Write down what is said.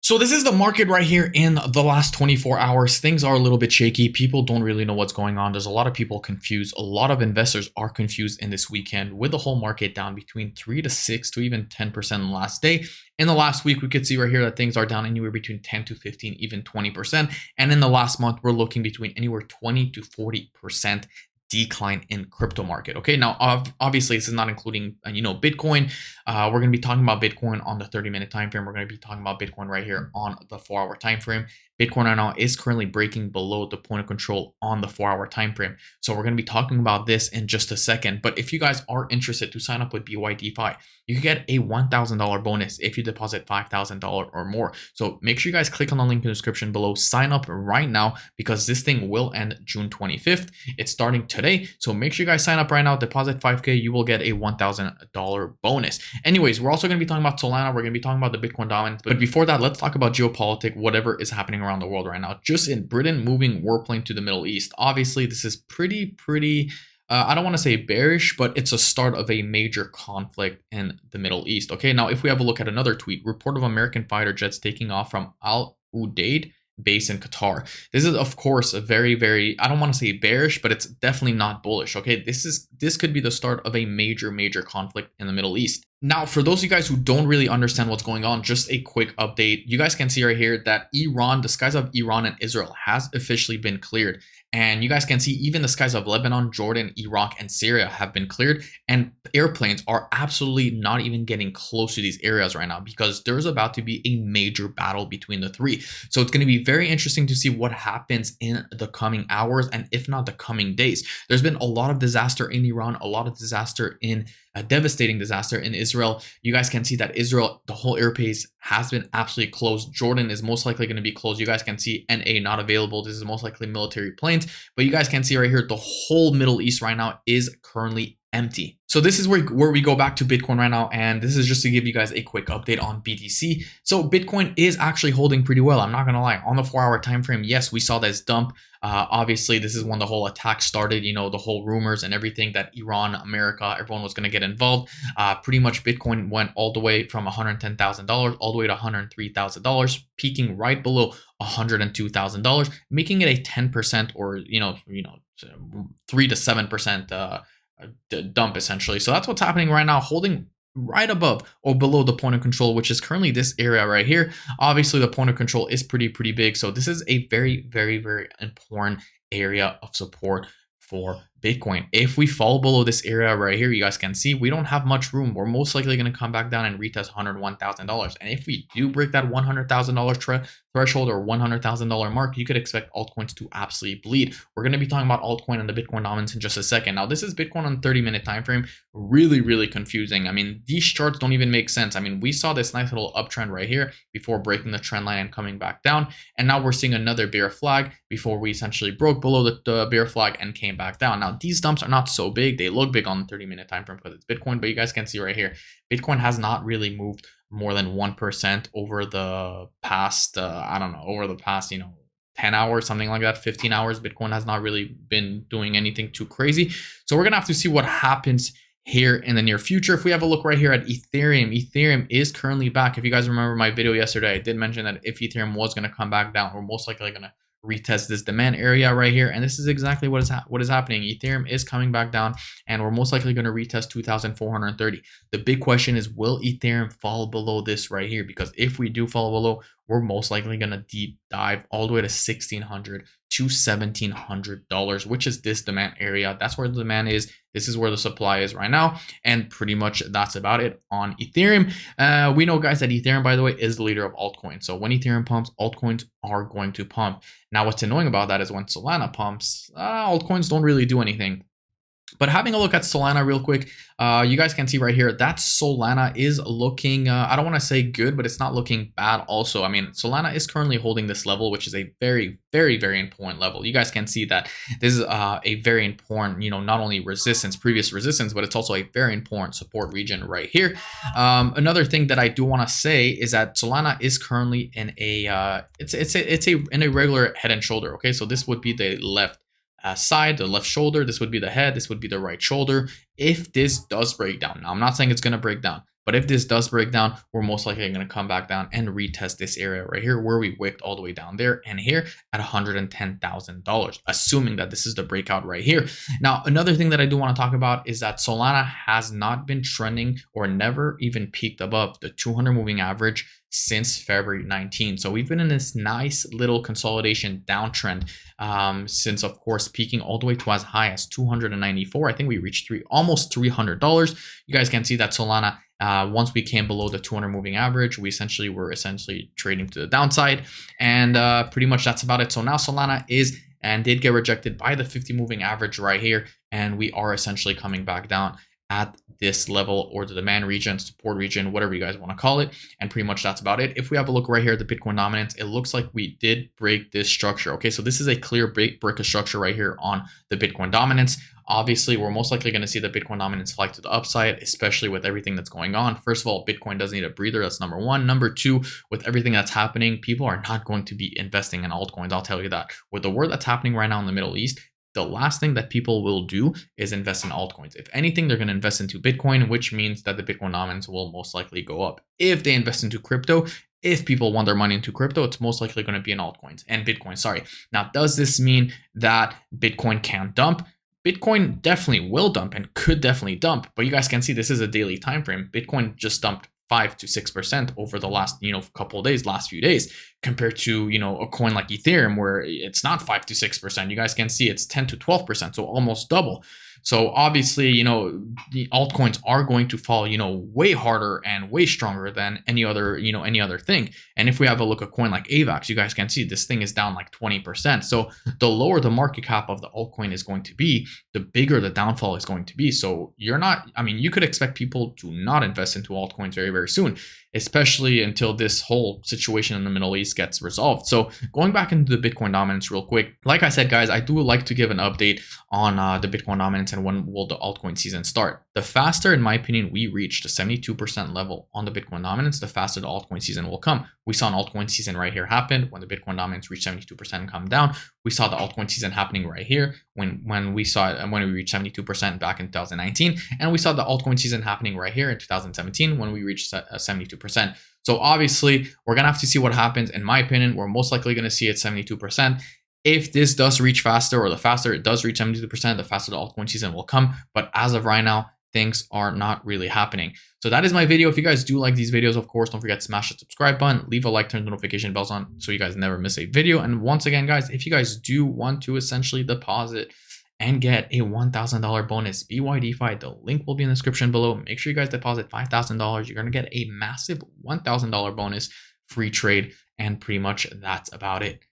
So this is the market right here in the last 24 hours. Things are a little bit shaky. People don't really know what's going on. There's a lot of people confused. A lot of investors are confused in this weekend with the whole market down between 3 to 6 to even 10% in the last day. In the last week, we could see right here that things are down anywhere between 10 to 15, even 20%. And in the last month, we're looking between anywhere 20 to 40% decline in crypto market. Okay, now obviously this is not including Bitcoin. We're going to be talking about Bitcoin on the 30-minute time frame. We're going to be talking about Bitcoin right here on the 4-hour time frame. Bitcoin right now is currently breaking below the point of control on the 4-hour time frame. So we're going to be talking about this in just a second. But if you guys are interested to sign up with BYDFi, you can get a $1,000 bonus if you deposit $5,000 or more. So make sure you guys click on the link in the description below. Sign up right now because this thing will end June 25th. It's starting today. So make sure you guys sign up right now. Deposit 5K. You will get a $1,000 bonus. Anyways, we're also going to be talking about Solana. We're going to be talking about the Bitcoin dominance. But before that, let's talk about geopolitics, whatever is happening around the world right now. Just in Britain moving warplane to the Middle East. Obviously, this is pretty I don't want to say bearish, but it's a start of a major conflict in the Middle East. Okay, now if we have a look at another tweet, report of American fighter jets taking off from Al Udeid base in Qatar. This is of course a very, I don't want to say bearish, but it's definitely not bullish. Okay, this could be the start of a major conflict in the Middle East. Now, for those of you guys who don't really understand what's going on, just a quick update. You guys can see right here that Iran, the skies of Iran and Israel has officially been cleared. And you guys can see even the skies of Lebanon, Jordan, Iraq, and Syria have been cleared. And airplanes are absolutely not even getting close to these areas right now because there's about to be a major battle between the three. So it's going to be very interesting to see what happens in the coming hours and if not the coming days. There's been a lot of disaster in Iran, a lot of disaster in a devastating disaster in Israel. You guys can see that Israel, the whole airspace has been absolutely closed. Jordan is most likely going to be closed. You guys can see NA not available. This is most likely military planes, but you guys can see right here, the whole Middle East right now is currently empty. So this is where we go back to Bitcoin right now. And this is just to give you guys a quick update on BTC. So Bitcoin is actually holding pretty well. I'm not going to lie. On the 4-hour time frame, yes, we saw this dump. Obviously, this is when the whole attack started, the whole rumors and everything that Iran, America, everyone was going to get involved. Pretty much Bitcoin went all the way from $110,000 all the way to $103,000, peaking right below $102,000, making it a 10% or, 3 to 7% dump essentially. So that's what's happening right now, holding right above or below the point of control, which is currently this area right here. Obviously the point of control is pretty big, so this is a very important area of support for Bitcoin. If we fall below this area right here, you guys can see we don't have much room. We're most likely going to come back down and retest $101,000. And if we do break that $100,000 threshold or $100,000 mark, you could expect altcoins to absolutely bleed. We're going to be talking about altcoin and the Bitcoin dominance in just a second. Now, this is Bitcoin on 30-minute time frame. Really confusing. I mean, these charts don't even make sense. I mean, we saw this nice little uptrend right here before breaking the trend line and coming back down. And now we're seeing another bear flag before we essentially broke below the bear flag and came back down. Now, these dumps are not so big. They look big on the 30-minute time frame because it's Bitcoin, but you guys can see right here, Bitcoin has not really moved more than 1% over the past, over the past, 10 hours, something like that, 15 hours. Bitcoin has not really been doing anything too crazy. So we're going to have to see what happens here in the near future. If we have a look right here at Ethereum is currently back. If you guys remember my video yesterday, I did mention that if Ethereum was going to come back down, we're most likely going to retest this demand area right here, and this is exactly what is happening. Ethereum is coming back down, and we're most likely going to retest 2,430. The big question is, will Ethereum fall below this right here? Because if we do fall below, we're most likely going to deep dive all the way to $1,600 to $1,700, which is this demand area. That's where the demand is. This is where the supply is right now, and pretty much that's about it on Ethereum. We know, guys, that Ethereum, by the way, is the leader of altcoins. So when Ethereum pumps, altcoins are going to pump. Now, what's annoying about that is when Solana pumps, altcoins don't really do anything. But having a look at Solana real quick, you guys can see right here that Solana is looking, I don't want to say good, but it's not looking bad also. I mean, Solana is currently holding this level, which is a very important level. You guys can see that this is a very important, not only previous resistance, but it's also a very important support region right here. Another thing that I do want to say is that Solana is currently in a, in a regular head and shoulder. Okay, so this would be the left side, the left shoulder. This would be the head. This would be the right shoulder. If this does break down, now I'm not saying it's going to break down, But if this does break down, we're most likely going to come back down and retest this area right here where we wicked all the way down there and here at $110,000, assuming that this is the breakout right here. Now, another thing that I do want to talk about is that Solana has not been trending or never even peaked above the 200 moving average since February 19. So we've been in this nice little consolidation downtrend since, of course, peaking all the way to as high as 294. I think we reached almost $300. You guys can see that Solana, once we came below the 200 moving average, we were trading to the downside, and pretty much that's about it. So now Solana is and did get rejected by the 50 moving average right here, and we are essentially coming back down at this level, or the demand region, support region, whatever you guys want to call it. And pretty much that's about it. If we have a look right here at the Bitcoin dominance, it looks like we did break this structure. Okay, so this is a clear break of structure right here on the Bitcoin dominance. Obviously, we're most likely going to see the Bitcoin dominance fly to the upside, especially with everything that's going on. First of all, Bitcoin does need a breather. That's number one. Number two, with everything that's happening, people are not going to be investing in altcoins. I'll tell you that. With the war that's happening right now in the Middle East, the last thing that people will do is invest in altcoins. If anything, they're going to invest into Bitcoin, which means that the Bitcoin dominance will most likely go up. If they invest into crypto, if people want their money into crypto, it's most likely going to be in altcoins and Bitcoin. Sorry. Now, does this mean that Bitcoin can't dump? Bitcoin definitely will dump and could definitely dump, but you guys can see this is a daily time frame. Bitcoin just dumped 5 to 6% over the last couple of days, last few days, compared to a coin like Ethereum where it's not 5 to 6%. You guys can see it's 10 to 12%, so almost double. So obviously, the altcoins are going to fall, way harder and way stronger than any other thing. And if we have a look at a coin like AVAX, you guys can see this thing is down like 20%. So the lower the market cap of the altcoin is going to be, the bigger the downfall is going to be. So you could expect people to not invest into altcoins very, very soon, especially until this whole situation in the Middle East gets resolved. So going back into the Bitcoin dominance real quick, like I said, guys, I do like to give an update on the Bitcoin dominance and when will the altcoin season start. The faster, in my opinion, we reach the 72% level on the Bitcoin dominance, the faster the altcoin season will come. We saw an altcoin season right here happen when the Bitcoin dominance reached 72% and come down. We saw the altcoin season happening right here when we reached 72% back in 2019, and we saw the altcoin season happening right here in 2017 when we reached 72%. So obviously, we're gonna have to see what happens. In my opinion, we're most likely gonna see it 72%. If this does reach faster, or the faster it does reach 72%, the faster the altcoin season will come. But as of right now, things are not really happening. So that is my video. If you guys do like these videos, of course, don't forget to smash the subscribe button, leave a like, turn the notification bells on so you guys never miss a video. And once again, guys, if you guys do want to essentially deposit and get a $1,000 bonus BYDFi, the link will be in the description below. Make sure you guys deposit $5,000. You're going to get a massive $1,000 bonus, free trade, and pretty much that's about it.